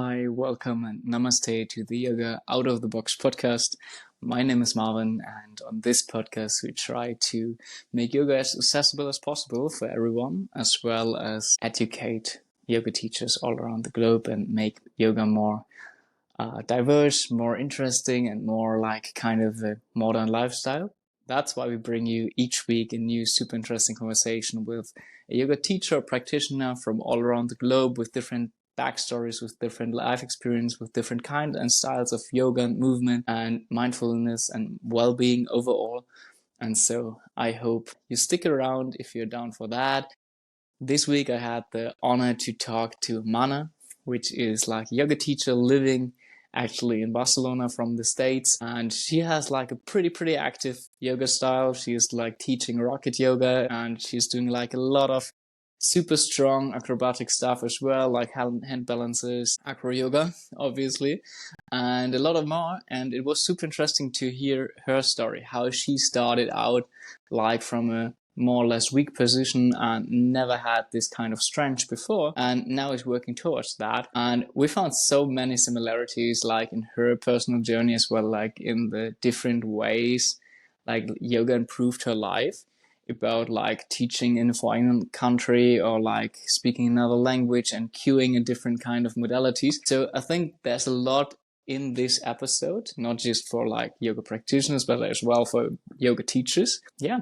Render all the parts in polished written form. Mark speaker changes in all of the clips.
Speaker 1: Hi, welcome and namaste to the Yoga Out of the Box podcast. My name is Marvin, and on this podcast, we try to make yoga as accessible as possible for everyone, as well as educate yoga teachers all around the globe and make yoga more diverse, more interesting, and more like kind of a modern lifestyle. That's why we bring you each week a new super interesting conversation with a yoga teacher or practitioner from all around the globe with different backstories, with different life experience, with different kinds and styles of yoga and movement and mindfulness and well-being overall. And so I hope you stick around if you're down for that. This week I had the honor to talk to Mana, which is like a yoga teacher living actually in Barcelona from the States. And she has like a pretty active yoga style. She is like teaching rocket yoga and she's doing like a lot of super strong acrobatic stuff as well, like hand balances, acro yoga, obviously, and a lot of more. And it was super interesting to hear her story, how she started out like from a more or less weak position and never had this kind of strength before, and now is working towards that. And we found so many similarities like in her personal journey as well, like in the different ways like yoga improved her life, about like teaching in a foreign country or like speaking another language and cueing a different kind of modalities. So I think there's a lot in this episode, not just for like yoga practitioners, but as well for yoga teachers. Yeah,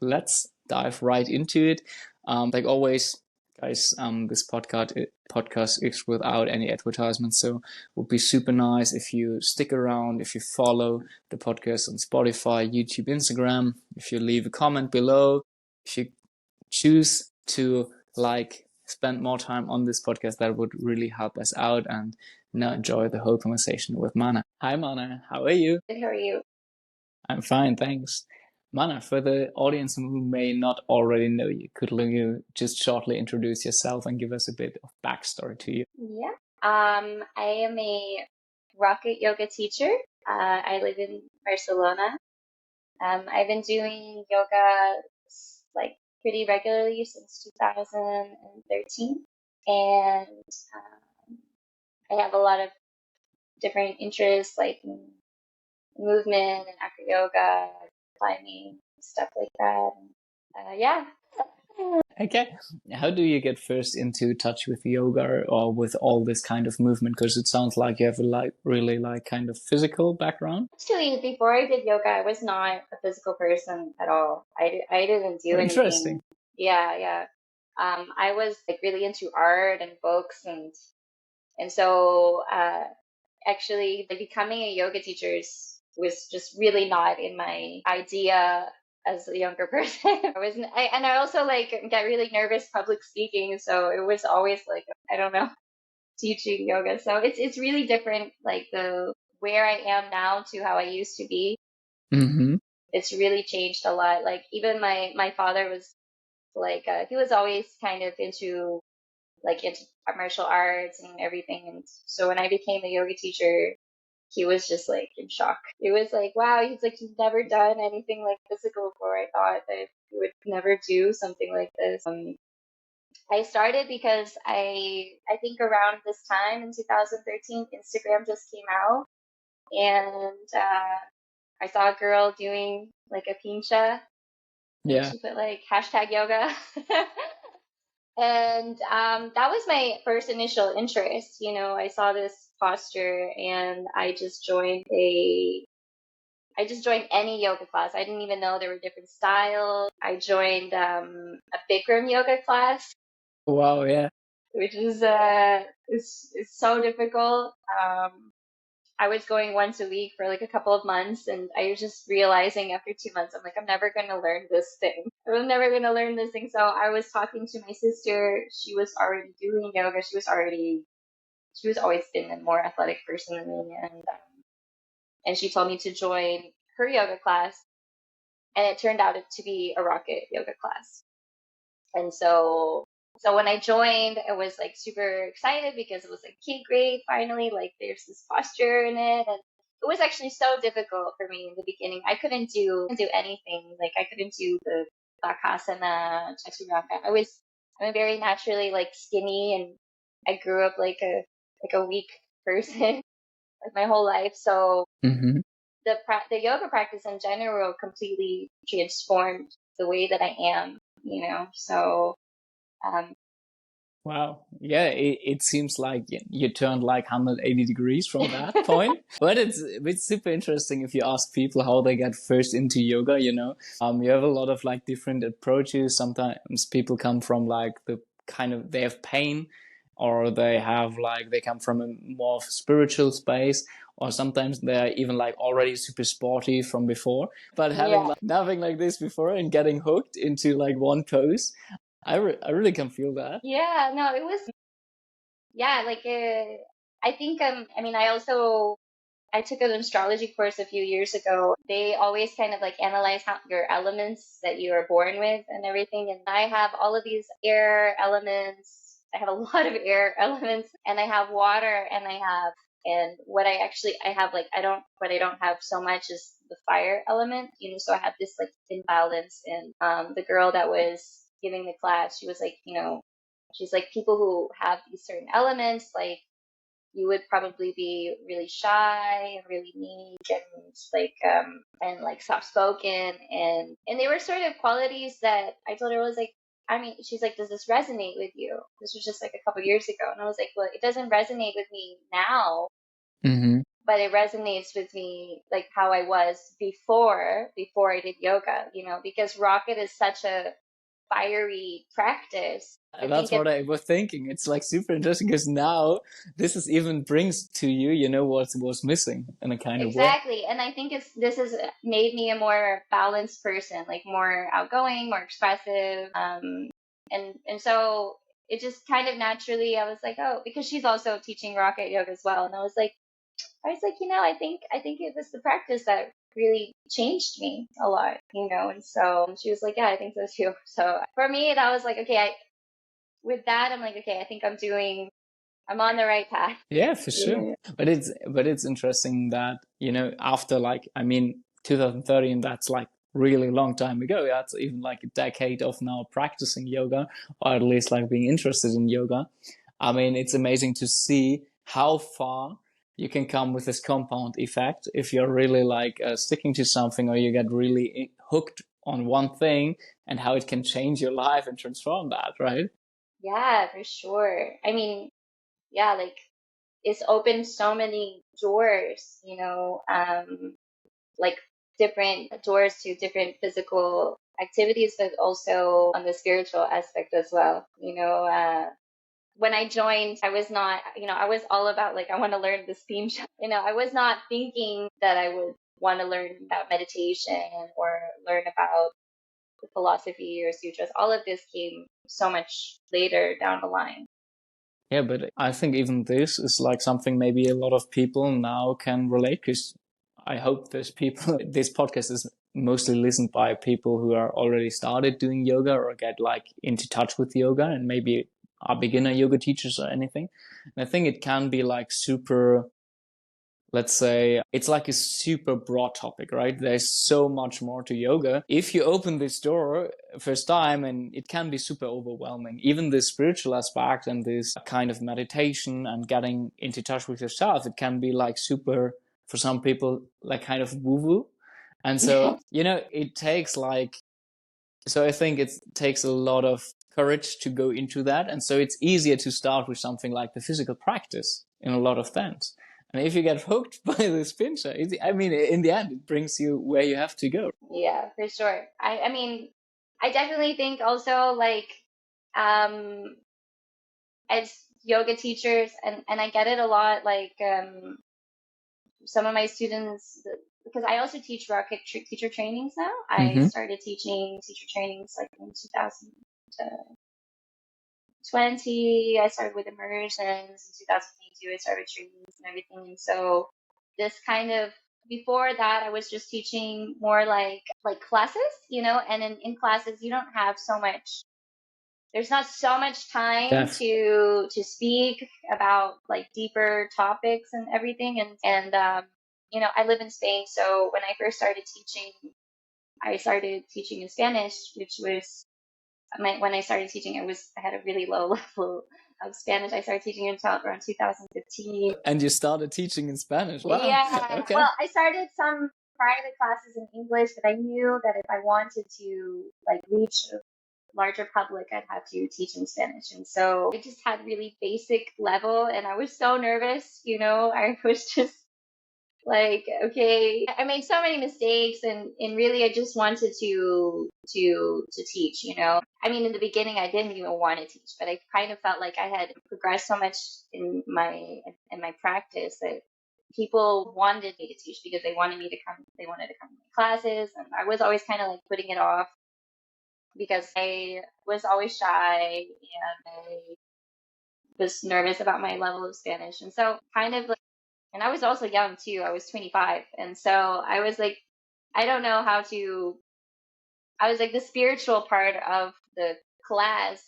Speaker 1: let's dive right into it. Like always, guys, this podcast is without any advertisements, so it would be super nice if you stick around, if you follow the podcast on Spotify, YouTube, Instagram, if you leave a comment below, if you choose to like spend more time on this podcast, that would really help us out. And now enjoy the whole conversation with Mana. Hi, Mana. How are you?
Speaker 2: Good, how are you?
Speaker 1: I'm fine, thanks. Mana, for the audience who may not already know you, could you just shortly introduce yourself and give us a bit of backstory to you?
Speaker 2: Yeah. I am a rocket yoga teacher. I live in Barcelona. I've been doing yoga like pretty regularly since 2013, and I have a lot of different interests like in movement and acro yoga, climbing, stuff like that. Yeah.
Speaker 1: Okay. How do you get first into touch with yoga or with all this kind of movement? Because it sounds like you have a like really like kind of physical background.
Speaker 2: Actually, before I did yoga, I was not a physical person at all. I didn't do anything.
Speaker 1: Interesting.
Speaker 2: Yeah. I was like really into art and books and so actually like becoming a yoga teacher was just really not in my idea as a younger person. And I also like get really nervous public speaking, so it was always like I don't know teaching yoga. So it's really different, like the where I am now to how I used to be.
Speaker 1: Mm-hmm.
Speaker 2: It's really changed a lot. Like even my father was like he was always kind of into martial arts and everything. And so when I became a yoga teacher, he was just like in shock. It was like, wow, he's like, you've never done anything like physical before. I thought that you would never do something like this. I started because I think around this time in 2013, Instagram just came out, and I saw a girl doing like a pincha, and
Speaker 1: Yeah.
Speaker 2: she put like hashtag yoga. And that was my first initial interest. You know, I saw this posture, and I just joined any yoga class. I didn't even know there were different styles. I joined a Bikram yoga class,
Speaker 1: Wow. Yeah.
Speaker 2: which is so difficult. I was going once a week for like a couple of months, and I was just realizing after 2 months, I'm like, I'm never going to learn this thing. I'm never going to learn this thing. So I was talking to my sister. She was already doing yoga. She was always been a more athletic person than me, and she told me to join her yoga class, and it turned out to be a rocket yoga class. And so when I joined, I was like super excited because it was like, okay, great, finally, like there's this posture in it. And it was actually so difficult for me in the beginning. I couldn't do anything. Like I couldn't do the bakasana, chaturanga. I'm very naturally like skinny, and I grew up like like a weak person like my whole life. So
Speaker 1: Mm-hmm.
Speaker 2: the yoga practice in general completely transformed the way that I am, you know. So um,
Speaker 1: Wow. Yeah, it seems like you turned like 180 degrees from that point. But it's super interesting if you ask people how they get first into yoga, you know. You have a lot of like different approaches. Sometimes people come from like the kind of they have pain, or they have like they come from a more spiritual space, or sometimes they're even like already super sporty from before. But having
Speaker 2: yeah,
Speaker 1: like nothing like this before and getting hooked into like one pose, I really can feel that.
Speaker 2: yeah, no, it was, yeah, like I think I mean, I took an astrology course a few years ago. They always kind of like analyze how your elements that you are born with and everything. And I have all of these air elements. I have a lot of air elements, and I have water, and what I have like, what I don't have so much is the fire element, you know, so I have this like imbalance. And the girl that was giving the class, she was like, you know, she's like, people who have these certain elements, like, you would probably be really shy and really meek and like soft spoken, and they were sort of qualities that I told her was like, I mean, she's like, does this resonate with you? This was just like a couple years ago, and I was like, well, it doesn't resonate with me now,
Speaker 1: Mm-hmm.
Speaker 2: but it resonates with me like how I was before I did yoga, you know, because rocket is such a fiery practice. I
Speaker 1: That's
Speaker 2: think it
Speaker 1: what I was thinking. It's like super interesting because now this is even brings to you, you know, what was missing in a kind of way.
Speaker 2: Exactly. And I think this has made me a more balanced person, like more outgoing, more expressive. And so it just kind of naturally, I was like, oh, because she's also teaching rocket yoga as well. And I was like, you know, I think it was the practice that really changed me a lot, you know. And so she was like, yeah, I think so too. So for me, that was like, okay, with that, I'm like, okay, I think I'm on the right path.
Speaker 1: Yeah, for sure.
Speaker 2: Yeah.
Speaker 1: But it's interesting that, you know, after like I mean 2013, that's like really long time ago. That's even like a decade of now practicing yoga, or at least like being interested in yoga. I mean, it's amazing to see how far you can come with this compound effect if you're really like sticking to something, or you get really hooked on one thing, and how it can change your life and transform that, right?
Speaker 2: Yeah, for sure. I mean, yeah, like it's opened so many doors, you know, like different doors to different physical activities, but also on the spiritual aspect as well. You know, when I joined, I was not, you know, I was all about like, I want to learn this theme show. You know, I was not thinking that I would want to learn about meditation or learn about the philosophy or sutras. All of this came so much later down the line.
Speaker 1: Yeah, but I think even this is like something maybe a lot of people now can relate, because I hope there's people, this podcast is mostly listened by people who are already started doing yoga or get like into touch with yoga and maybe are beginner yoga teachers or anything. And I think it can be like super, let's say it's like a super broad topic, right? There's so much more to yoga. If you open this door first time, and it can be super overwhelming, even the spiritual aspect and this kind of meditation and getting into touch with yourself, it can be like super, for some people, like kind of woo woo. And so, you know, it takes like, so I think it takes a lot of courage to go into that. And so it's easier to start with something like the physical practice in a lot of things. And if you get hooked by this pincher, I mean, in the end, it brings you where you have to go.
Speaker 2: Yeah, for sure. I mean, I definitely think also like um as yoga teachers, and I get it a lot, like some of my students, because I also teach rocket teacher trainings now. I
Speaker 1: Mm-hmm.
Speaker 2: started teaching teacher trainings like in 2020. I started with immersions in 2022. I started trainings and everything. And so this kind of, before that, I was just teaching more like classes, you know, and in classes you don't have so much, there's not so much time
Speaker 1: Def.
Speaker 2: to speak about like deeper topics and everything. And you know, I live in Spain, so when I first started teaching, I started teaching in Spanish, which was when I started teaching, I had a really low level of Spanish. I started teaching in around 2015.
Speaker 1: And you started teaching in Spanish. Wow.
Speaker 2: Yeah.
Speaker 1: Okay.
Speaker 2: Well, I started some private classes in English, but I knew that if I wanted to like reach a larger public, I'd have to teach in Spanish. And so I just had really basic level, and I was so nervous, I was just like, okay, I made so many mistakes, and really I just wanted to teach, I mean, in the beginning I didn't even want to teach, but I kind of felt like I had progressed so much in my practice that people wanted me to teach because they wanted to come to my classes, and I was always kind of like putting it off because I was always shy and I was nervous about my level of Spanish. And so kind of like, and I was also young too. I was 25. And so I was like, I don't know how to, I was like the spiritual part of the class.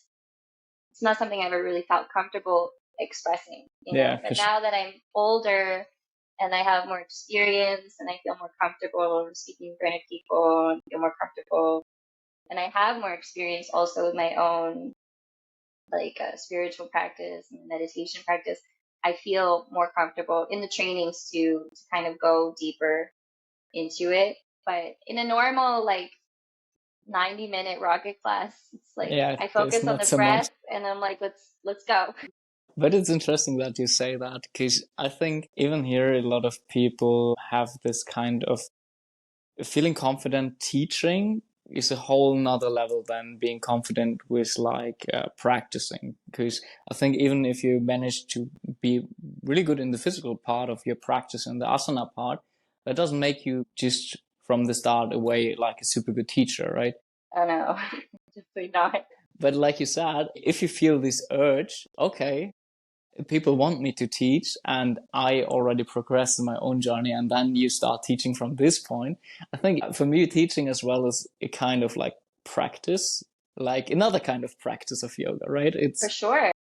Speaker 2: It's not something I ever really felt comfortable expressing,
Speaker 1: Yeah, for
Speaker 2: but
Speaker 1: sure.
Speaker 2: now that I'm older and I have more experience and I feel more comfortable speaking in front of people and feel more comfortable, and I have more experience also with my own like spiritual practice and meditation practice, I feel more comfortable in the trainings to kind of go deeper into it. But in a normal like 90-minute rocket class, it's like
Speaker 1: Yeah,
Speaker 2: I
Speaker 1: there's
Speaker 2: focus on
Speaker 1: not
Speaker 2: the
Speaker 1: so much.
Speaker 2: breath and I'm like, let's go.
Speaker 1: But it's interesting that you say that because I think even here, a lot of people have this kind of feeling confident teaching is a whole nother level than being confident with like practicing, because I think even if you manage to be really good in the physical part of your practice and the asana part, that doesn't make you just from the start away like a super good teacher, right?
Speaker 2: Oh no, definitely not.
Speaker 1: But like you said, if you feel this urge, okay, people want me to teach and I already progressed in my own journey, and then you start teaching from this point. I think for me, teaching as well is a kind of like practice, like another kind of practice of yoga, right?
Speaker 2: For
Speaker 1: It's
Speaker 2: sure.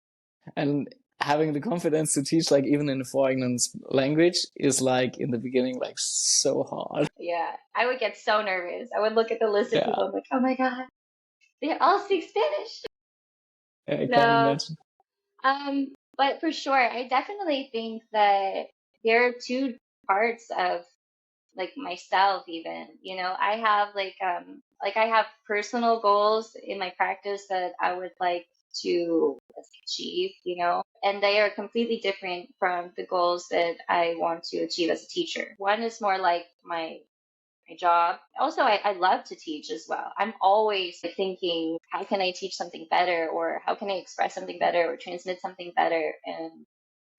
Speaker 1: and having the confidence to teach like even in a foreign language is like in the beginning like so hard.
Speaker 2: Yeah, I would get so nervous. I would look at the list of
Speaker 1: Yeah,
Speaker 2: people. I'm like, oh my God, they all speak Spanish.
Speaker 1: I can
Speaker 2: No.
Speaker 1: imagine.
Speaker 2: But for sure, I definitely think that there are two parts of like myself even, I have like I have personal goals in my practice that I would like to achieve, and they are completely different from the goals that I want to achieve as a teacher. One is more like my job. Also, I love to teach as well. I'm always thinking, how can I teach something better, or how can I express something better, or transmit something better? And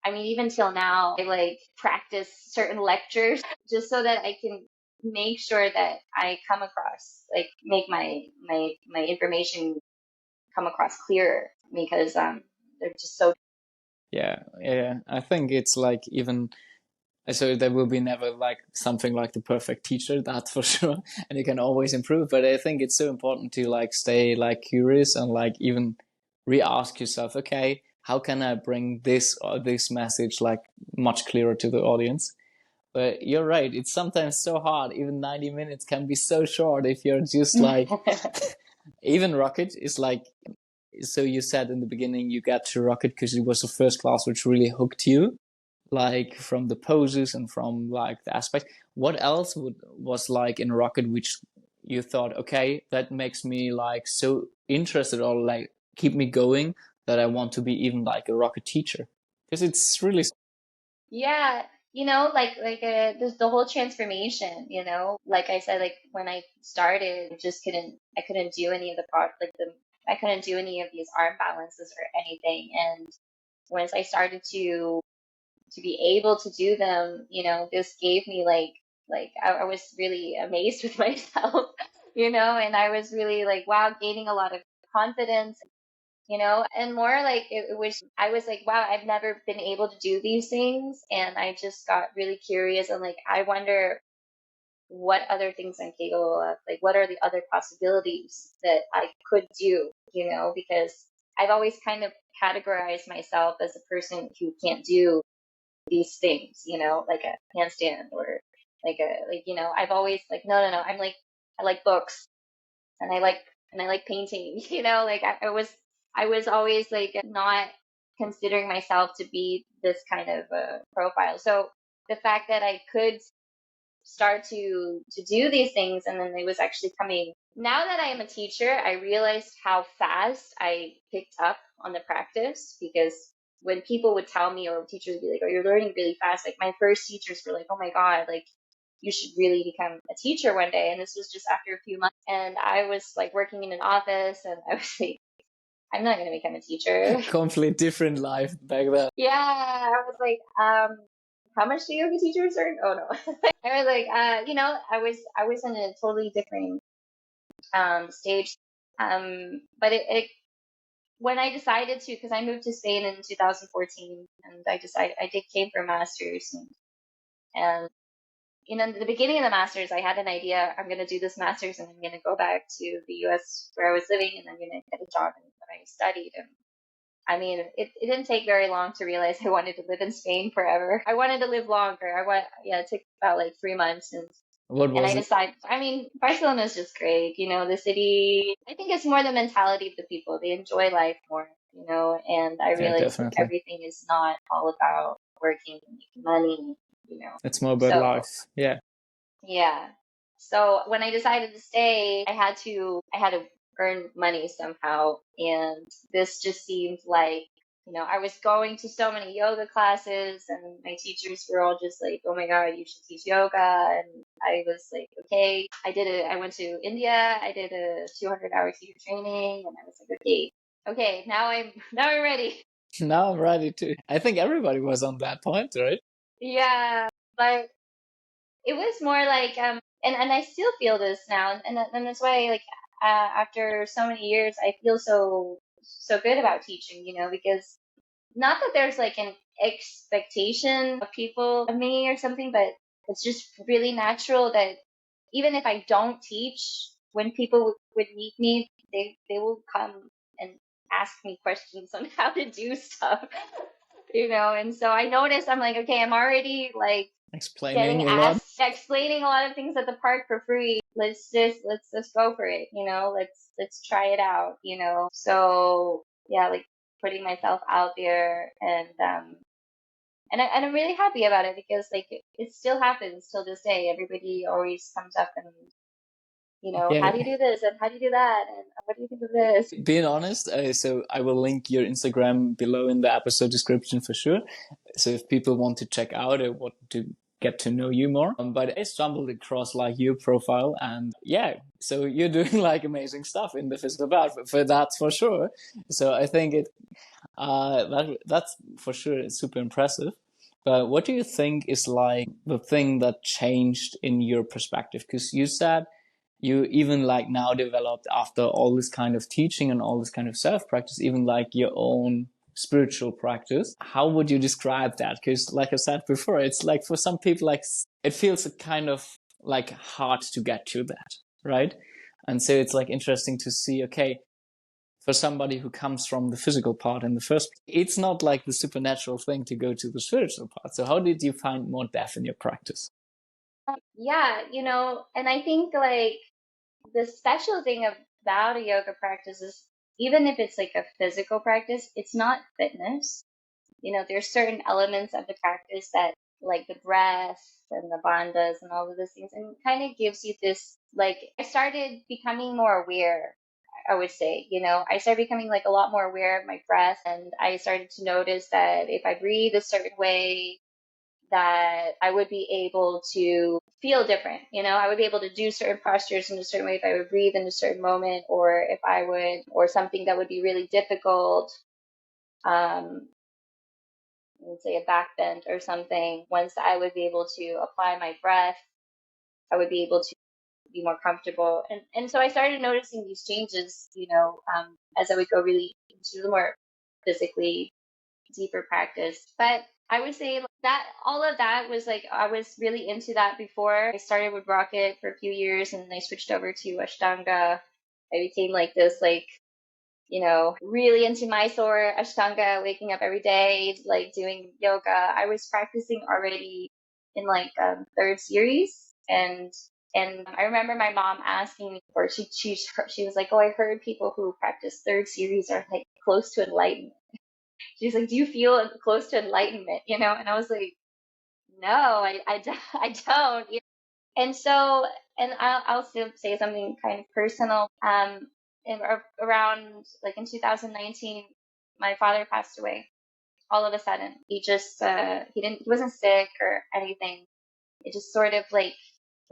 Speaker 2: I mean, even till now, I like practice certain lectures just so that I can make sure that I come across, like, make my information come across clearer because they're just so.
Speaker 1: Yeah, yeah. I think it's like even so there will be never like something like the perfect teacher, that's for sure, and you can always improve. But I think it's so important to like stay like curious and like even re-ask yourself, okay, how can I bring this or this message like much clearer to the audience? But you're right, it's sometimes so hard. Even 90 minutes can be so short if you're just like even rocket is like, so you said in the beginning you got to rocket because it was the first class which really hooked you, like from the poses and from like the aspect. What else was like in rocket which you thought, okay, that makes me like so interested or like keep me going that I want to be even like a rocket teacher? Because it's really
Speaker 2: Yeah, there's the whole transformation, like I said, like when I started, I couldn't do any of the part, like I couldn't do any of these arm balances or anything. And once I started to be able to do them, this gave me like I was really amazed with myself, and I was really like, wow, gaining a lot of confidence, and more like it was, I was like, wow, I've never been able to do these things. And I just got really curious and like, I wonder what other things I'm capable of, like, what are the other possibilities that I could do, because I've always kind of categorized myself as a person who can't do these things, like a handstand or I've always like, no, I'm like, I like books and I like painting, like I was always like not considering myself to be this kind of profile. So the fact that I could start to do these things, and then it was actually coming. Now that I am a teacher, I realized how fast I picked up on the practice, because when people would tell me, or teachers would be like, oh, you're learning really fast, like my first teachers were like, oh my god, like you should really become a teacher one day. And this was just after a few months, and I was like working in an office, and I was like, I'm not going to become a teacher.
Speaker 1: Complete different life back then.
Speaker 2: Yeah, I was like, how much do yoga teachers earn? Oh no. I was like, I was in a totally different stage. But it when I decided to, because I moved to Spain in 2014, and I did came for a master's, and in the beginning of the master's, I had an idea. I'm going to do this master's, and I'm going to go back to the U.S. where I was living, and I'm going to get a job in what I studied. And I mean, it didn't take very long to realize I wanted to live in Spain forever. I wanted to live longer. Yeah, it took about like 3 months,
Speaker 1: What
Speaker 2: and I
Speaker 1: was it?
Speaker 2: decided, I mean, Barcelona is just great. The city, I think it's more the mentality of the people. They enjoy life more, and I
Speaker 1: Yeah,
Speaker 2: realized like
Speaker 1: definitely.
Speaker 2: everything is not all about working and making money.
Speaker 1: It's more about
Speaker 2: So
Speaker 1: life. Yeah.
Speaker 2: yeah. So when I decided to stay, I had to earn money somehow, and this just seemed like, I was going to so many yoga classes, and my teachers were all just like, "Oh my God, you should teach yoga." And I was like, "Okay." I went to India. I did a 200-hour teacher training, and I was like, "Okay, okay, now I'm ready."
Speaker 1: Now I'm ready to. I think everybody was on that point, right?
Speaker 2: Yeah, but it was more like and I still feel this now, and that's why, like, after so many years, I feel so good about teaching, because not that there's like an expectation of people of me or something, but it's just really natural that even if I don't teach, when people would meet me, they will come and ask me questions on how to do stuff. And so I noticed, I'm like, okay, I'm already like getting
Speaker 1: Explaining a lot.
Speaker 2: asked, explaining a lot of things at the park for free. Let's just go for it. Let's try it out. So yeah, like putting myself out there, and I'm really happy about it, because like it still happens till this day. Everybody always comes up and, how
Speaker 1: Yeah.
Speaker 2: do you do this, and how do you do that, and what do you think of this?
Speaker 1: Being honest, so I will link your Instagram below in the episode description for sure. So if people want to check out or want to get to know you more, but I stumbled across like your profile, and yeah, so you're doing like amazing stuff in the physical world for that's for sure. So I think that's for sure super impressive. But what do you think is like the thing that changed in your perspective? Because you said you even like now developed after all this kind of teaching and all this kind of self practice, even like your own spiritual practice. How would you describe that? Because like I said before, it's like for some people, like it feels kind of like hard to get to that, right? And so it's like interesting to see, okay, for somebody who comes from the physical part in the first place, it's not like the supernatural thing to go to the spiritual part. So how did you find more depth in your practice?
Speaker 2: Yeah, and I think like the special thing about a yoga practice is, even if it's like a physical practice, it's not fitness. There's certain elements of the practice that, like the breath and the bandhas and all of those things, and kind of gives you this, like, I started becoming more aware, I would say. I started becoming like a lot more aware of my breath, and I started to notice that if I breathe a certain way, that I would be able to feel different. I would be able to do certain postures in a certain way if I would breathe in a certain moment, or if I would, or something that would be really difficult, um, let's say a back bend or something. Once I would be able to apply my breath, I would be able to be more comfortable. And so I started noticing these changes, as I would go really into the more physically deeper practice. But I would say that all of that was like, I was really into that before. I started with Rocket for a few years, and then I switched over to Ashtanga. I became like this, like, really into Mysore, Ashtanga, waking up every day, like doing yoga. I was practicing already in like third series, and I remember my mom asking me, or she was like, "Oh, I heard people who practice third series are like close to enlightenment." She's like, do you feel close to enlightenment? And I was like, no, I don't. And so, and I'll still say something kind of personal. Around like in 2019, my father passed away all of a sudden. He wasn't sick or anything. It just sort of like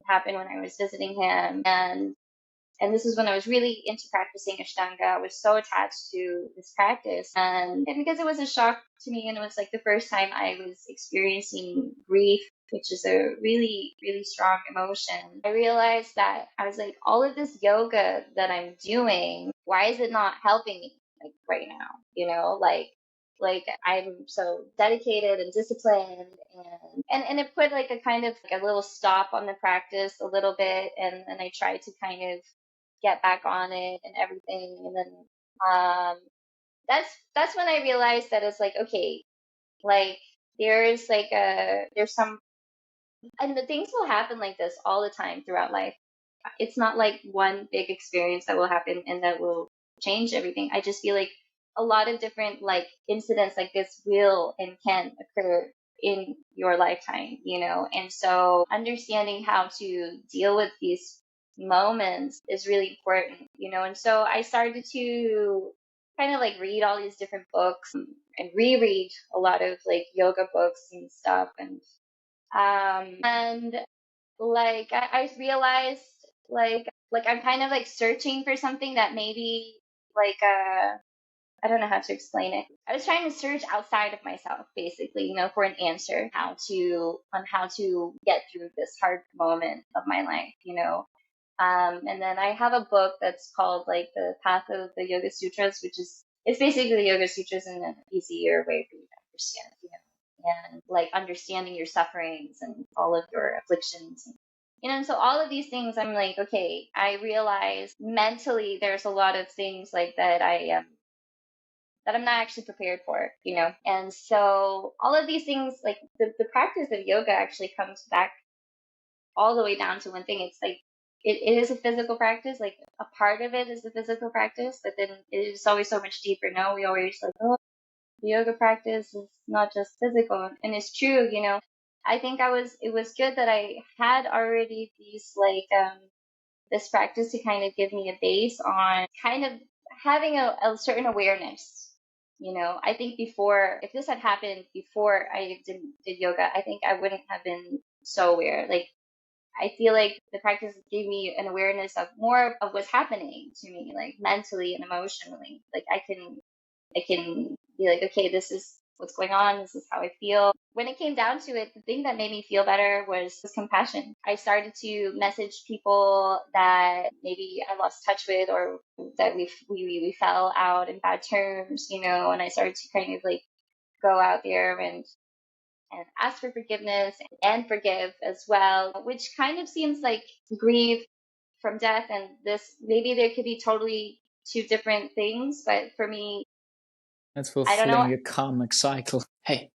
Speaker 2: happened when I was visiting him. And this is when I was really into practicing Ashtanga. I was so attached to this practice. And because it was a shock to me, and it was like the first time I was experiencing grief, which is a really, really strong emotion, I realized that I was like, all of this yoga that I'm doing, why is it not helping me like right now? Like I'm so dedicated and disciplined, and it put like a kind of like a little stop on the practice a little bit, and I tried to kind of get back on it and everything. And then um that's when I realized that it's like, okay, like there's some, and the things will happen like this all the time throughout life. It's not like one big experience that will happen and that will change everything. I just feel like a lot of different like incidents like this will and can occur in your lifetime, and so understanding how to deal with these moments is really important, and so I started to kind of like read all these different books and reread a lot of like yoga books and stuff, and like I realized like I'm kind of like searching for something that maybe like I don't know how to explain it. I was trying to search outside of myself basically, for an answer on how to get through this hard moment of my life, and then I have a book that's called like the Path of the Yoga Sutras, which is it's basically the Yoga Sutras in an easier way for you to understand, and like understanding your sufferings and all of your afflictions. And so all of these things, I'm like, okay, I realize mentally there's a lot of things like that I'm not actually prepared for, And so all of these things, like the practice of yoga actually comes back all the way down to one thing. It's like it is a physical practice. Like a part of it is the physical practice, but then it is always so much deeper. No, we always like, oh, the yoga practice is not just physical, and it's true. I think it was good that I had already these like this practice to kind of give me a base on kind of having a certain awareness. I think before, if this had happened before I did yoga, I think I wouldn't have been so aware. Like I feel like the practice gave me an awareness of more of what's happening to me, like mentally and emotionally. Like I can be like, okay, this is what's going on. This is how I feel. When it came down to it, the thing that made me feel better was compassion. I started to message people that maybe I lost touch with, or that we fell out in bad terms, and I started to kind of like go out there and ask for forgiveness and forgive as well, which kind of seems like grief from death. And this, maybe there could be totally two different things, but for me,
Speaker 1: It's
Speaker 2: I don't know.
Speaker 1: fulfilling a karmic cycle. Hey,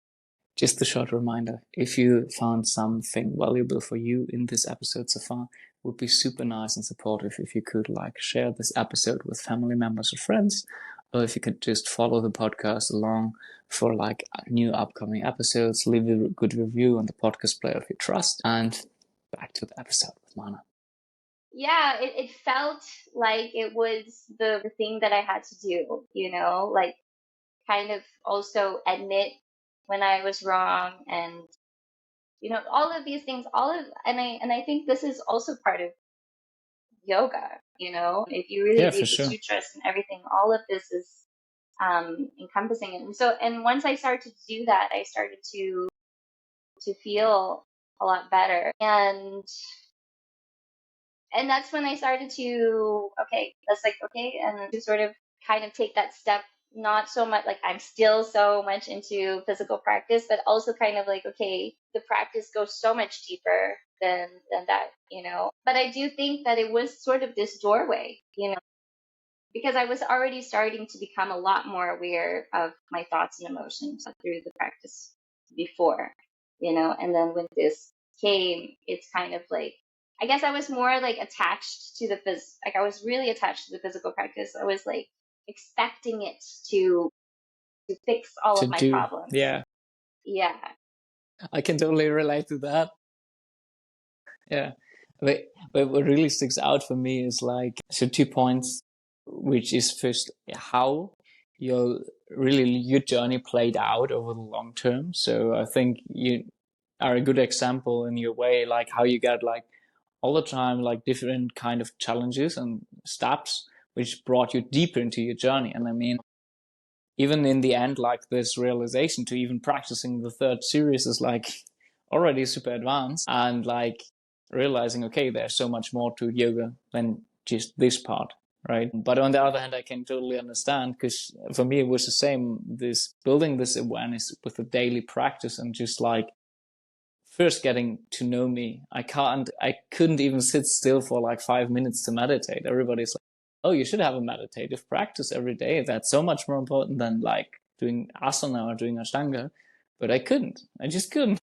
Speaker 1: just a short reminder, if you found something valuable for you in this episode so far, it would be super nice and supportive if you could like share this episode with family members or friends, or if you could just follow the podcast along for like new upcoming episodes, leave a good review on the podcast player if you trust, and back to the episode with Mana.
Speaker 2: Yeah, it felt like it was the thing that I had to do, like kind of also admit when I was wrong, and all of these things, and I think this is also part of yoga, if you really
Speaker 1: Yeah, for
Speaker 2: read the
Speaker 1: sure.
Speaker 2: sutras and everything, all of this is encompassing it. And once I started to do that, I started to feel a lot better, and that's when I started to, okay, that's like, okay, and to sort of kind of take that step, not so much like I'm still so much into physical practice, but also kind of like, okay, the practice goes so much deeper than that, But I do think that it was sort of this doorway, because I was already starting to become a lot more aware of my thoughts and emotions through the practice before, and then when this came, it's kind of like, I guess I was more like attached to like I was really attached to the physical practice. I was like expecting it to to fix all
Speaker 1: To
Speaker 2: of my
Speaker 1: do,
Speaker 2: problems.
Speaker 1: yeah.
Speaker 2: Yeah.
Speaker 1: I can totally relate to that. Yeah. But what really sticks out for me is like, so 2 points, which is first how your your journey played out over the long term. So I think you are a good example in your way, like how you got like all the time, like different kind of challenges and steps, which brought you deeper into your journey. And I mean, even in the end, like this realization to even practicing the third series is like already super advanced, and like realizing, okay, there's so much more to yoga than just this part, right? But on the other hand, I can totally understand, because for me it was the same, this building this awareness with the daily practice and just like first getting to know me. I couldn't even sit still for like 5 minutes to meditate. Everybody's like, oh, you should have a meditative practice every day. That's so much more important than like doing asana or doing Ashtanga. But I couldn't. I just couldn't.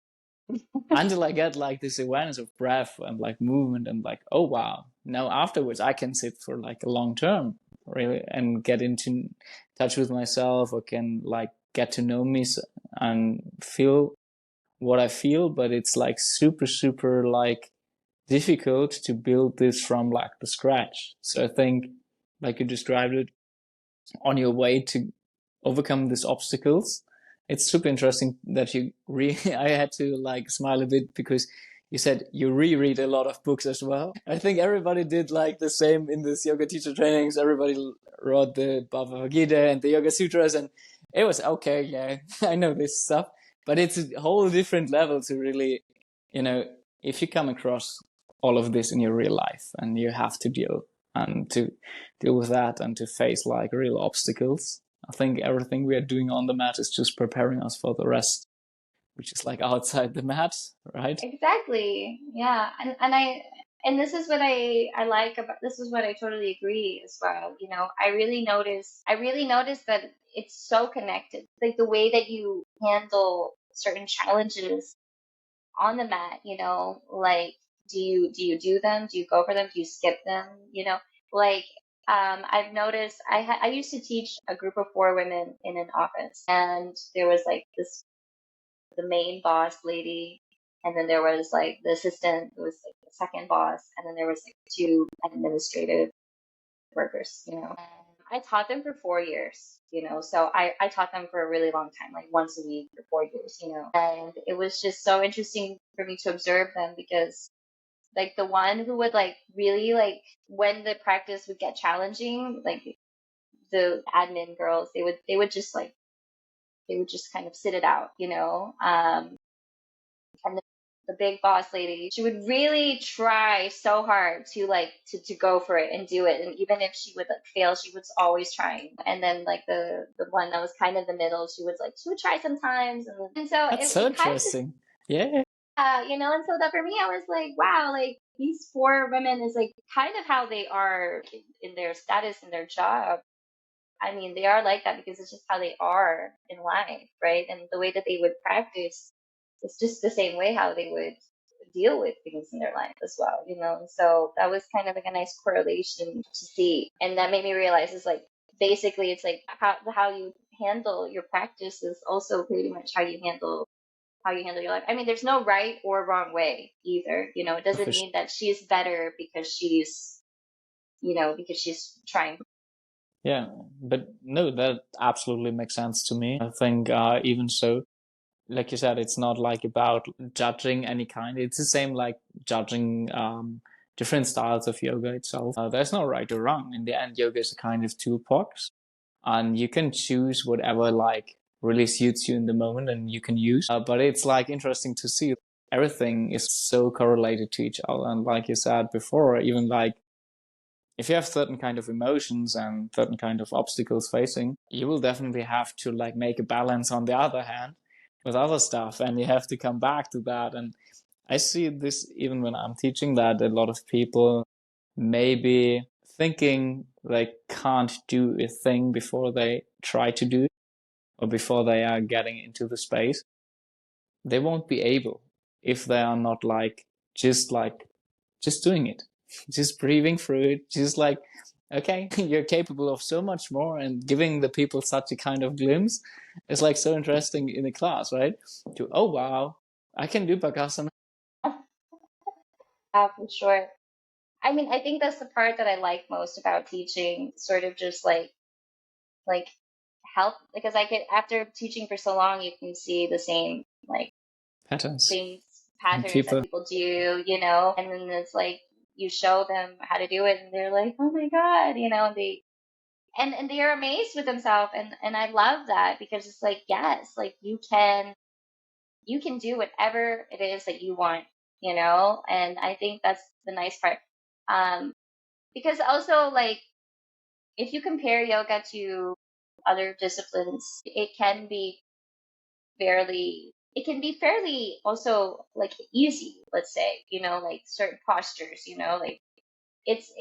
Speaker 1: Until I get like this awareness of breath and like movement and like, oh wow. Now afterwards I can sit for like a long term, really, and get into touch with myself, or can like get to know me and feel what I feel. But it's like super, super like difficult to build this from like the scratch. So I think, like you described it, on your way to overcome these obstacles, it's super interesting that I had to like smile a bit, because you said you reread a lot of books as well. I think everybody did like the same in this yoga teacher trainings. Everybody wrote the Bhagavad Gita and the Yoga Sutras, and it was okay. Yeah, I know this stuff, but it's a whole different level to really, you know, if you come across all of this in your real life and you have to deal with that and to face like real obstacles. I think everything we are doing on the mat is just preparing us for the rest, which is like outside the mat, right?
Speaker 2: Exactly. Yeah. And this is what I like about, this is what I totally agree as well. You know, I really noticed that it's so connected. Like the way that you handle certain challenges on the mat, you know, like do them? Do you go for them? Do you skip them? You know, like I've noticed I used to teach a group of four women in an office, and there was like this the main boss lady, and then there was like the assistant who was like the second boss, and then there was like two administrative workers, you know. I taught them for 4 years, you know, so I taught them for a really long time, like once a week for 4 years, you know. And it was just so interesting for me to observe them, because like the one who would like really like when the practice would get challenging, like the admin girls, they would just kind of sit it out, you know. And the big boss lady, she would really try so hard to like to go for it and do it, and even if she would like fail, she was always trying. And then like the one that was kind of the middle, she would try sometimes, and so
Speaker 1: That's so
Speaker 2: it kind of just
Speaker 1: interesting. Yeah.
Speaker 2: you know. And so that for me, I was like, wow, like these four women is like kind of how they are in their status in their job. I mean, they are like that because it's just how they are in life, right? And the way that they would practice is just the same way how they would deal with things in their life as well, you know? And so that was kind of like a nice correlation to see. And that made me realize is like basically it's like how you handle your practice is also pretty much how you handle your life. I mean, there's no right or wrong way either. You know, it doesn't
Speaker 1: For sure.
Speaker 2: mean that she's better because she's, you know, because she's trying.
Speaker 1: Yeah, but no, that absolutely makes sense to me. I think even so, like you said, it's not like about judging any kind. It's the same like judging different styles of yoga itself. There's no right or wrong. In the end, yoga is a kind of toolbox, and you can choose whatever like really suits you in the moment and you can use. But it's like interesting to see everything is so correlated to each other. And like you said before, even like if you have certain kind of emotions and certain kind of obstacles facing, you will definitely have to like make a balance on the other hand with other stuff, and you have to come back to that. And I see this even when I'm teaching, that a lot of people maybe thinking they can't do a thing before they try to do it, or before they are getting into the space, they won't be able if they are not like just doing it, just breathing through it, just like okay, you're capable of so much more, and giving the people such a kind of glimpse is like so interesting in the class, right? To, oh wow, I can do Bakasana.
Speaker 2: For sure. I mean, I think that's the part that I like most about teaching, sort of just like help, because I could, after teaching for so long, you can see the same like
Speaker 1: Patterns
Speaker 2: things,
Speaker 1: and
Speaker 2: patterns that
Speaker 1: people.
Speaker 2: people do, you know, and then it's like you show them how to do it and they're like, oh my God, you know, and and they are amazed with themselves, and I love that, because it's like, yes, like you can do whatever it is that you want, you know, and I think that's the nice part. Um, because also, like, if you compare yoga to other disciplines, it can be fairly also like easy, let's say, you know, like certain postures, you know, like it's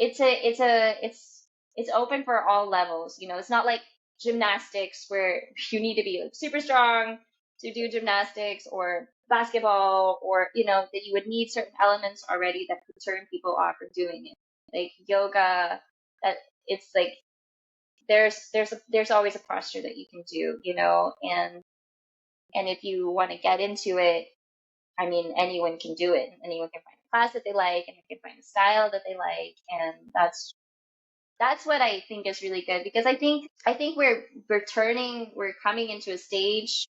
Speaker 2: open for all levels, you know. It's not like gymnastics where you need to be like super strong to do gymnastics, or basketball, or you know, that you would need certain elements already that could turn people off from doing it. Like yoga, that it's like there's always a posture that you can do, you know, and if you want to get into it, I mean, anyone can do it. Anyone can find a class that they like, and they can find a style that they like, and that's what I think is really good, because I think we're coming into a stage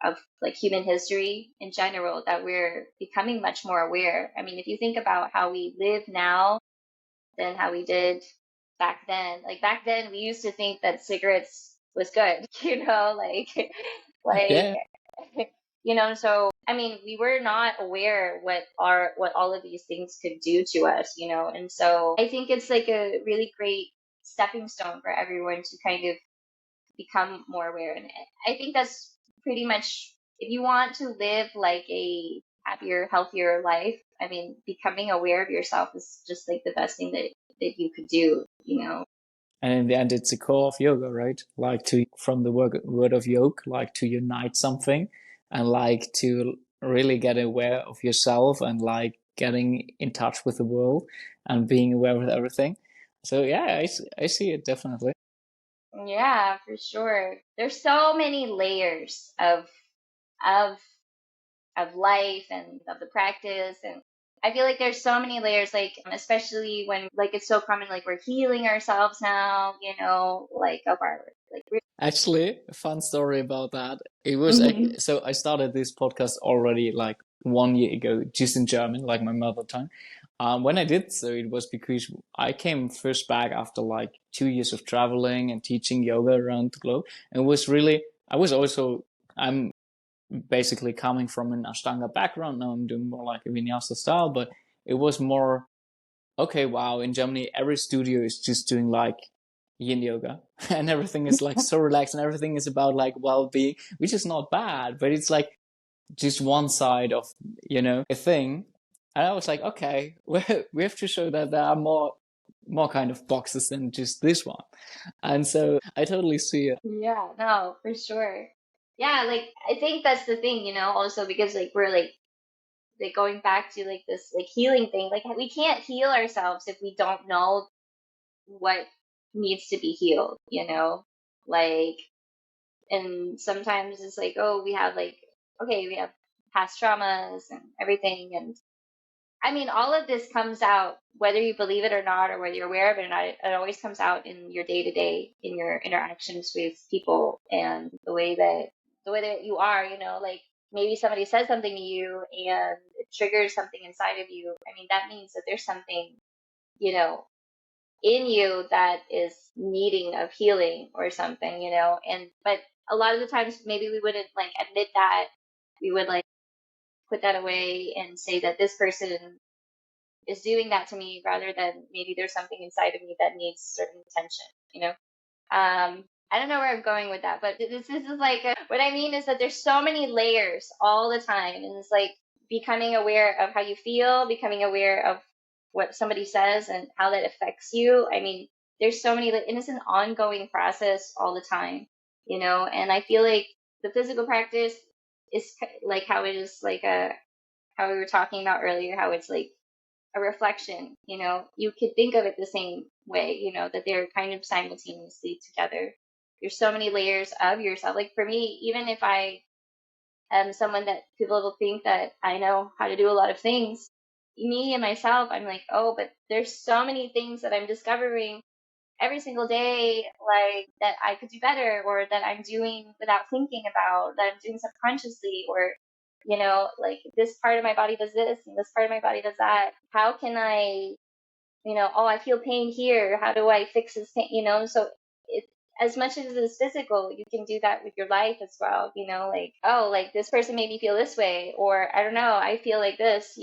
Speaker 2: of like human history in general that we're becoming much more aware. I mean, if you think about how we live now than how we did back then. Like back then, we used to think that cigarettes was good, you know, like,
Speaker 1: Yeah,
Speaker 2: you know. So I mean, we were not aware what all of these things could do to us, you know. And so I think it's like a really great stepping stone for everyone to kind of become more aware. And I think that's pretty much, if you want to live like a happier, healthier life, I mean, becoming aware of yourself is just like the best thing that you could do, you know?
Speaker 1: and in the end, it's the core of yoga, right? Like to, from the word of yoke, like to unite something, and like to really get aware of yourself, and like getting in touch with the world and being aware of everything. So yeah, I see it definitely.
Speaker 2: Yeah, for sure. There's so many layers of of life and of the practice, and I feel like there's so many layers, like especially when like it's so common, like we're healing ourselves now, you know, like of our like
Speaker 1: Actually, a fun story about that. It was
Speaker 2: Mhm.
Speaker 1: so I started this podcast already like 1 year ago, just in German, like my mother tongue. When I did so, it was because I came first back after like 2 years of traveling and teaching yoga around the globe. And it was really, I was also, I'm basically coming from an Ashtanga background. Now I'm doing more like a Vinyasa style, but it was more, okay, wow, in Germany, every studio is just doing like yin yoga and everything is like so relaxed and everything is about like well-being, which is not bad, but it's like just one side of, a thing. And I was like, okay, we have to show that there are more kind of boxes than just this one. And so I totally see it.
Speaker 2: Yeah, no, for sure. Yeah, like I think that's the thing, you know, also because like we're like going back to like this like healing thing. Like we can't heal ourselves if we don't know what needs to be healed, you know? Like, and sometimes it's like, oh, we have like, okay, we have past traumas and everything. And I mean, all of this comes out, whether you believe it or not, or whether you're aware of it or not, it always comes out in your day to day, in your interactions with people, and the way that you are, you know, like maybe somebody says something to you and it triggers something inside of you. I mean, that means that there's something, you know, in you that is needing of healing or something, you know. And but a lot of the times maybe we wouldn't like admit that. We would like put that away and say that this person is doing that to me, rather than maybe there's something inside of me that needs certain attention, you know. I don't know where I'm going with that, but this is like what I mean is that there's so many layers all the time, and it's like becoming aware of how you feel, becoming aware of what somebody says and how that affects you. I mean, there's so many, and it's an ongoing process all the time, you know. And I feel like the physical practice is like how it is like how we were talking about earlier, how it's like a reflection, you could think of it the same way, that they're kind of simultaneously together. There's so many layers of yourself. Like for me, even if I am someone that people will think that I know how to do a lot of things, me and myself, I'm like, oh, but there's so many things that I'm discovering every single day, like that I could do better, or that I'm doing without thinking about, that I'm doing subconsciously, or like this part of my body does this and this part of my body does that. How can I, oh, I feel pain here. How do I fix this pain? So it, as much as it's physical, you can do that with your life as well. Like, oh, like this person made me feel this way, or I don't know, I feel like this.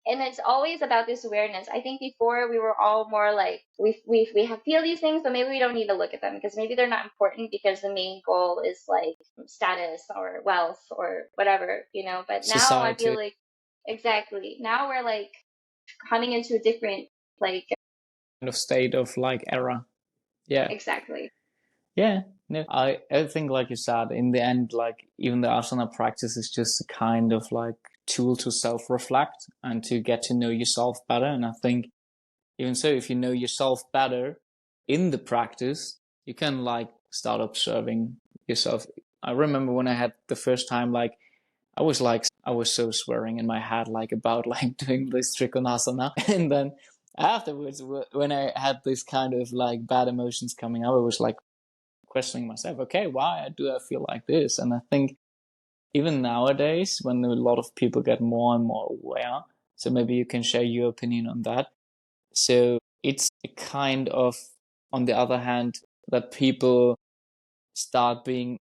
Speaker 2: And it's always about this awareness. I think before we were all more like we have feel these things, but maybe we don't need to look at them because maybe they're not important because the main goal is like status or wealth or whatever. But now I feel
Speaker 1: Society
Speaker 2: like exactly now we're like coming into a different like
Speaker 1: kind of state of like era. Yeah.
Speaker 2: exactly.
Speaker 1: Yeah. No, I think like you said, in the end, like even the asana practice is just a kind of like tool to self-reflect and to get to know yourself better. And I think even so, if you know yourself better in the practice, you can like start observing yourself. I remember when I had the first time, I was so swearing in my head, like about like doing this trikonasana. And then afterwards, when I had this kind of like bad emotions coming up, I was like questioning myself, okay, why do I feel like this? And I think even nowadays, when a lot of people get more and more aware, so maybe you can share your opinion on that. So it's a kind of, on the other hand, that people start being,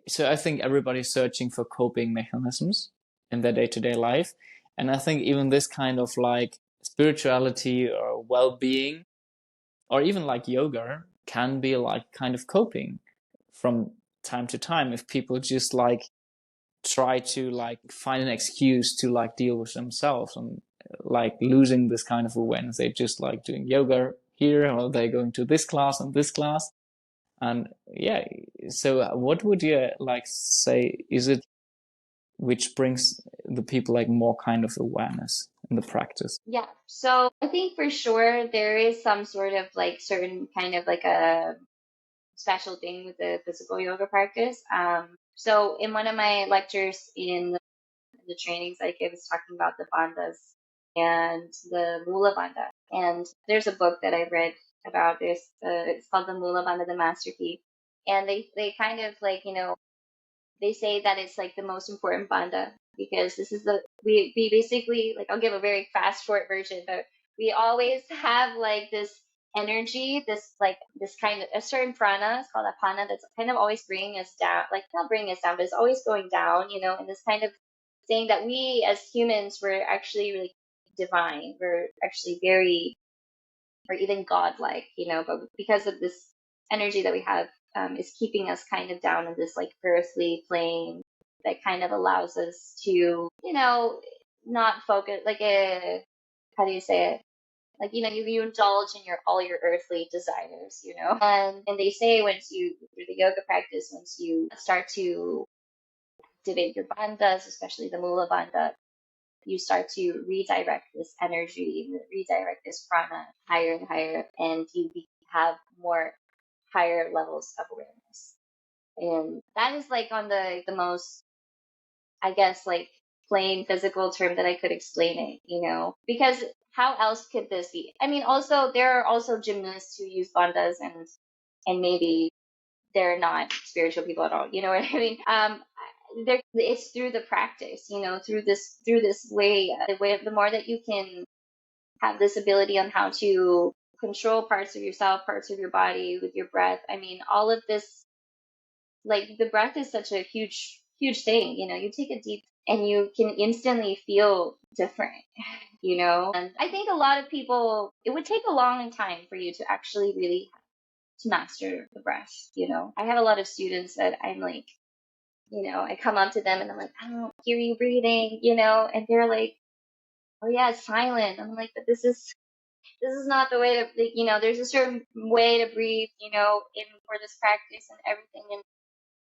Speaker 1: so I think everybody's searching for coping mechanisms in their day-to-day life. And I think even this kind of like spirituality or well-being or even like yoga can be like kind of coping from time to time if people just like try to like find an excuse to like deal with themselves and like losing this kind of awareness. They just like doing yoga here or they're going to this class and this class. And yeah, so what would you like say is it which brings the people like more kind of awareness in the practice?
Speaker 2: Yeah. So I think for sure there is some sort of like certain kind of like a special thing with the physical yoga practice. So in one of my lectures in the trainings, like I was talking about the bandhas and the mula bandha. And there's a book that I read about this. It's called the Mula Bandha, the Master Key. And they kind of like, they say that it's like the most important bandha because this is we basically like I'll give a very fast short version, but we always have like this energy, this like this kind of a certain prana, it's called apana, that's kind of always bringing us down, like not bringing us down, but it's always going down, and this kind of saying that we as humans were actually really divine, we're actually very or even godlike, but because of this energy that we have, is keeping us kind of down in this like earthly plane that kind of allows us to, not focus like a, how do you say it? Like, you indulge in all your earthly desires, and they say once you, through the yoga practice, once you start to activate your bandhas, especially the mula bandha, you start to redirect this energy, redirect this prana higher and higher, and you have more higher levels of awareness. And that is like on the most, I guess, like plain physical term that I could explain it, because how else could this be? I mean, also there are also gymnasts who use bandhas and maybe they're not spiritual people at all. You know what I mean? It's through the practice, through this way, the more that you can have this ability on how to control parts of yourself, parts of your body with your breath. I mean, all of this, like the breath is such a huge, huge thing. You take a deep and you can instantly feel different, And I think a lot of people, it would take a long time for you to actually really to master the breath, I have a lot of students that I'm like, I come up to them and I'm like, I don't hear you breathing, and they're like, oh yeah, it's silent. I'm like, but this is not the way to, like, there's a certain way to breathe, in for this practice and everything.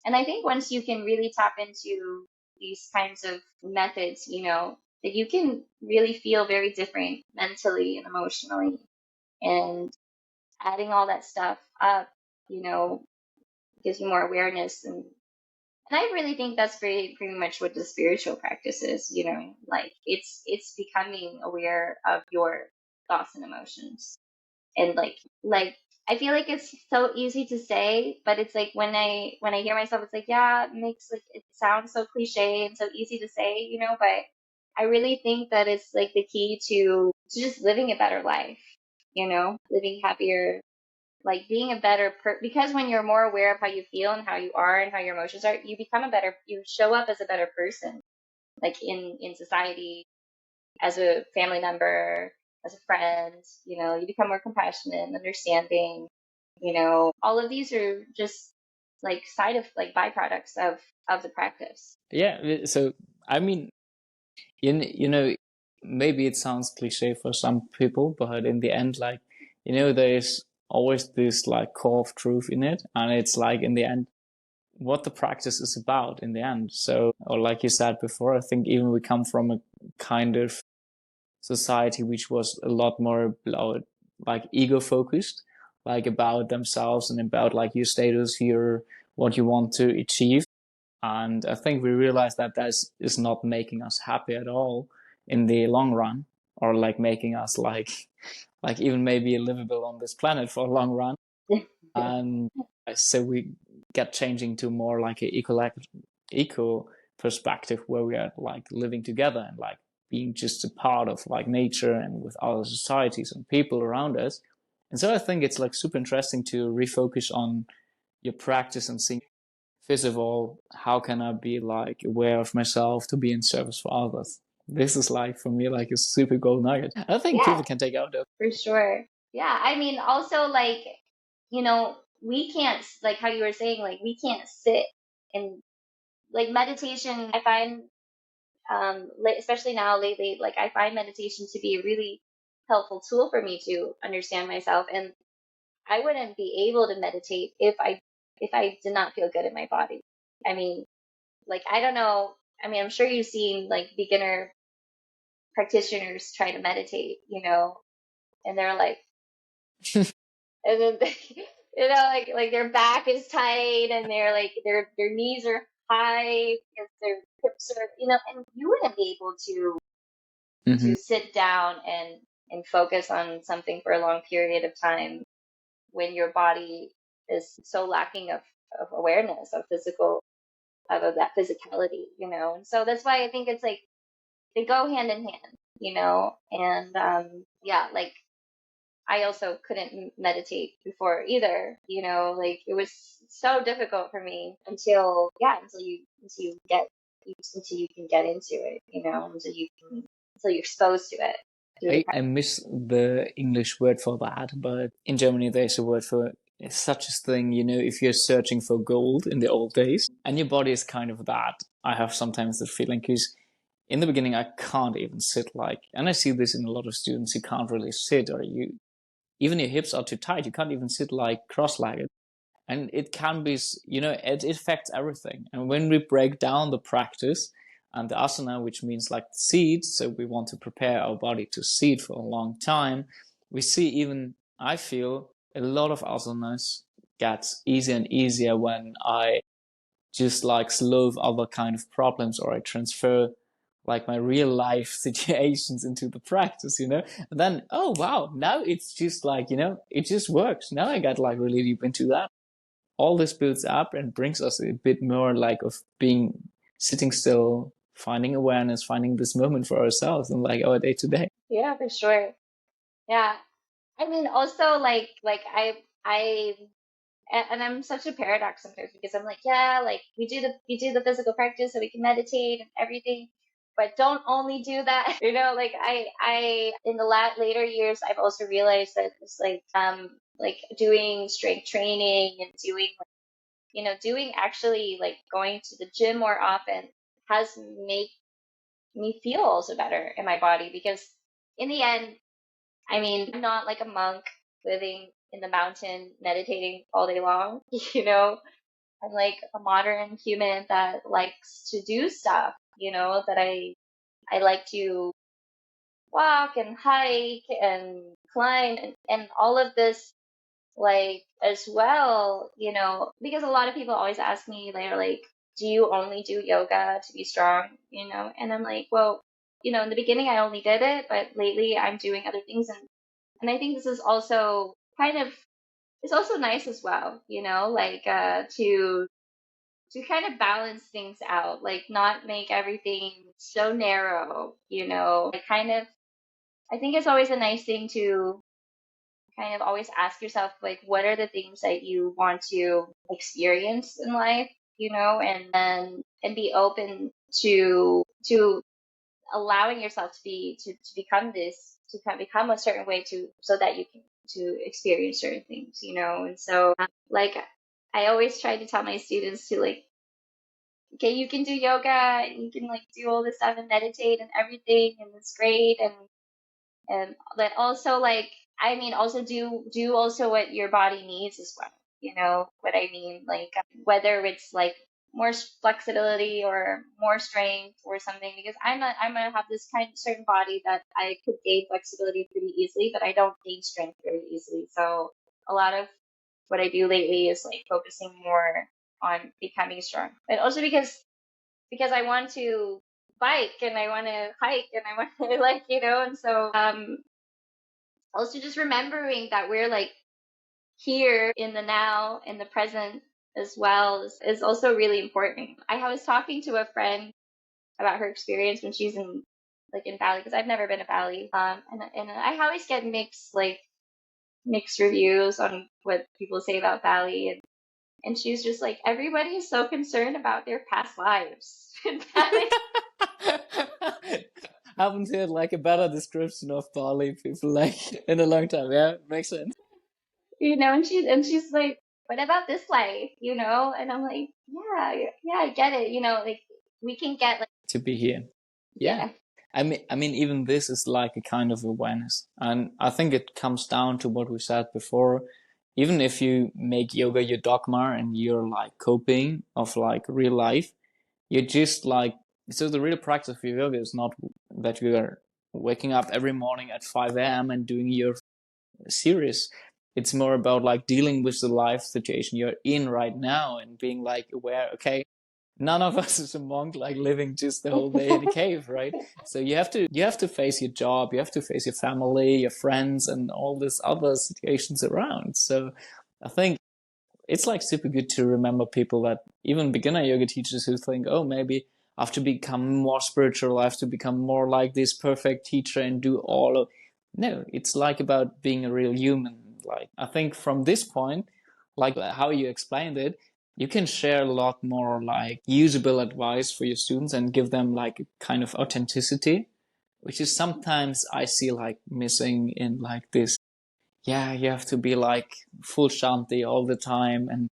Speaker 2: And I think once you can really tap into these kinds of methods, that you can really feel very different mentally and emotionally. And adding all that stuff up, you know, gives you more awareness. And I really think that's pretty much what the spiritual practice is, you know, like it's becoming aware of your thoughts and emotions. And like I feel like it's so easy to say, but it's like when I hear myself, it's like, yeah, it makes like it sounds so cliche and so easy to say, you know, but I really think that it's like the key to just living a better life, you know, living happier, like being a better because when you're more aware of how you feel and how you are and how your emotions are, you become a better, you show up as a better person, like in society, as a family member, as a friend, you know, you become more compassionate and understanding, you know, all of these are just like side of like byproducts of the practice.
Speaker 1: Yeah. So, I mean, you know, maybe it sounds cliche for some people, but in the end, like, you know, there's always this like core of truth in it. And it's like, in the end, what the practice is about in the end. So, or like you said before, I think even we come from a kind of society which was a lot more about like ego focused, like about themselves and about like your status, your what you want to achieve. And I think we realized that that is not making us happy at all in the long run, or like making us like even maybe livable on this planet for a long run. And so we get changing to more like a eco perspective where we are like living together and like being just a part of like nature and with other societies and people around us. And so I think it's like super interesting to refocus on your practice and think, first of all, how can I be like aware of myself to be in service for others? This is like for me like a super gold nugget. I think
Speaker 2: Yeah,
Speaker 1: people can take out of.
Speaker 2: for sure. Yeah, I mean, also like, you know, we can't, like how you were saying, like we can't sit and like meditation. I find, especially now lately, like I find meditation to be a really helpful tool for me to understand myself. And I wouldn't be able to meditate if I did not feel good in my body. I mean, like I don't know. I mean, I'm sure you've seen like beginner practitioners try to meditate, you know, and they're like, and then they, you know, like their back is tight and they're like their knees are high because their hips are, you know, and you wouldn't be able
Speaker 1: Mm-hmm.
Speaker 2: to sit down and focus on something for a long period of time when your body is so lacking of awareness of that physicality, you know. And so that's why I think it's like they go hand in hand, you know. And yeah, like I also couldn't meditate before either, you know, like it was so difficult for me until yeah, until you can get into it, you know, until you're exposed to it through the
Speaker 1: I miss the English word for that, but in Germany there's a word for such a thing, you know, if you're searching for gold in the old days, and your body is kind of that. I have sometimes the feeling because in the beginning I can't even sit like, and I see this in a lot of students, you can't really sit, or you, even your hips are too tight, you can't even sit like cross-legged. And it can be, you know, it affects everything. And when we break down the practice and the asana, which means like the seat, so we want to prepare our body to seat for a long time, we see, even I feel a lot of asanas gets easier and easier when I just like solve other kind of problems, or I transfer like my real life situations into the practice, you know. And then, oh wow, now it's just like, you know, it just works. Now I got like really deep into that. All this builds up and brings us a bit more like of being sitting still, finding awareness, finding this moment for ourselves and like our day to day.
Speaker 2: yeah, for sure. Yeah. I mean, also like I and I'm such a paradox sometimes because I'm like, yeah, like we do the physical practice so we can meditate and everything, but don't only do that. You know, like I in the later years I've also realized that it's like doing strength training and doing you know doing actually like going to the gym more often has made me feel also better in my body because in the end, I mean, I'm not like a monk living in the mountain meditating all day long, you know. I'm like a modern human that likes to do stuff, you know, I like to walk and hike and climb and all of this like as well, because a lot of people always ask me, they're like, do you only do yoga to be strong? And I'm like, well, in the beginning I only did it, but lately I'm doing other things, and I think this is also kind of, it's also nice as well, like to kind of balance things out, like not make everything so narrow, like kind of, I think it's always a nice thing to kind of always ask yourself, like, what are the things that you want to experience in life, and be open to allowing yourself to become this, to kind of become a certain way, to so that you can to experience certain things, and so like I always try to tell my students to, like, okay, you can do yoga and you can like do all this stuff and meditate and everything, and it's great, but also, like, I mean, also do also what your body needs as well, what I mean, like, whether it's like more flexibility or more strength or something, because I'm gonna have this kind of certain body that I could gain flexibility pretty easily, but I don't gain strength very easily. So a lot of what I do lately is like focusing more on becoming strong, but also because I want to bike and I want to hike and I want to like, and so also just remembering that we're like here in the now, in the present as well, is also really important. I was talking to a friend about her experience when she's in Bali, because I've never been to Bali, and I always get mixed reviews on what people say about Bali, and she's just like, everybody is so concerned about their past lives in Bali.
Speaker 1: Haven't heard like a better description of Bali people like in a long time. Yeah, makes sense.
Speaker 2: And she's like, what about this life? And I'm like, yeah, I get it. Like we can get like,
Speaker 1: To be here. Yeah.
Speaker 2: yeah.
Speaker 1: I mean, even this is like a kind of awareness. And I think it comes down to what we said before. Even if you make yoga your dogma and you're like coping of like real life, you're just like, so the real practice of yoga is not that you are waking up every morning at 5 a.m. and doing your series. It's more about like dealing with the life situation you're in right now and being like aware, okay, none of us is a monk like living just the whole day in a cave, right? So you have to face your job, you have to face your family, your friends, and all these other situations around. So I think it's like super good to remember people that even beginner yoga teachers who think, oh, maybe I have to become more spiritual, I have to become more like this perfect teacher and do all of, no, it's like about being a real human. Like I think from this point, like how you explained it, you can share a lot more like usable advice for your students and give them like a kind of authenticity, which is sometimes I see like missing in like this. Yeah, you have to be like full shanti all the time, and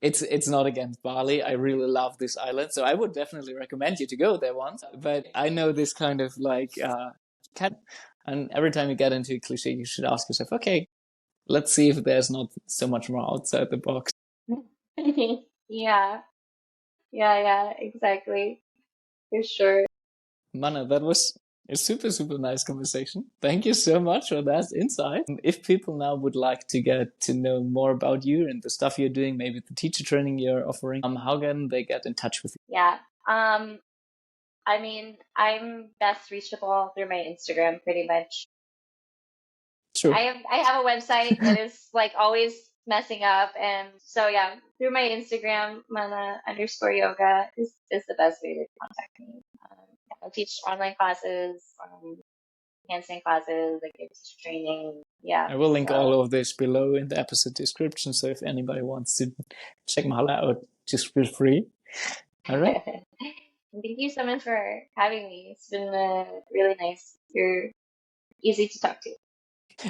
Speaker 1: it's not against Bali. I really love this island, so I would definitely recommend you to go there once. But I know this kind of like and every time you get into a cliche, you should ask yourself, okay, let's see if there's not so much more outside the box.
Speaker 2: Yeah, yeah, exactly, for sure.
Speaker 1: Mana, that was a super, super nice conversation. Thank you so much for that insight. If people now would like to get to know more about you and the stuff you're doing, maybe the teacher training you're offering, how can they get in touch with you?
Speaker 2: Yeah. I mean, I'm best reachable through my Instagram pretty much.
Speaker 1: True.
Speaker 2: I have a website that is like always messing up, and so yeah, through my Instagram, mana_yoga is the best way to contact me. I teach online classes, handstand classes, like teacher training. Yeah,
Speaker 1: I will link
Speaker 2: so
Speaker 1: all of this below in the episode description. So if anybody wants to check Mahala out, just feel free. All right.
Speaker 2: thank you so much for having me. It's been really nice. You're easy to talk to.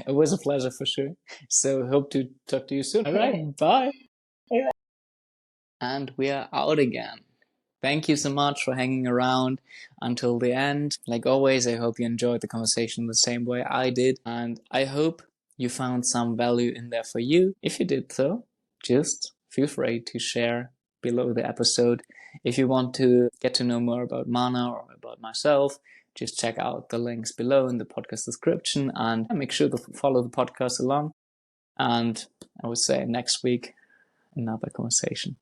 Speaker 1: It was a pleasure for sure. So hope to talk to you soon. All right. Bye. And we are out again. Thank you so much for hanging around until the end. Like always, I hope you enjoyed the conversation the same way I did. And I hope you found some value in there for you. If you did so, just feel free to share below the episode. If you want to get to know more about Mana or about myself, just check out the links below in the podcast description and make sure to follow the podcast along. And I would say next week, another conversation.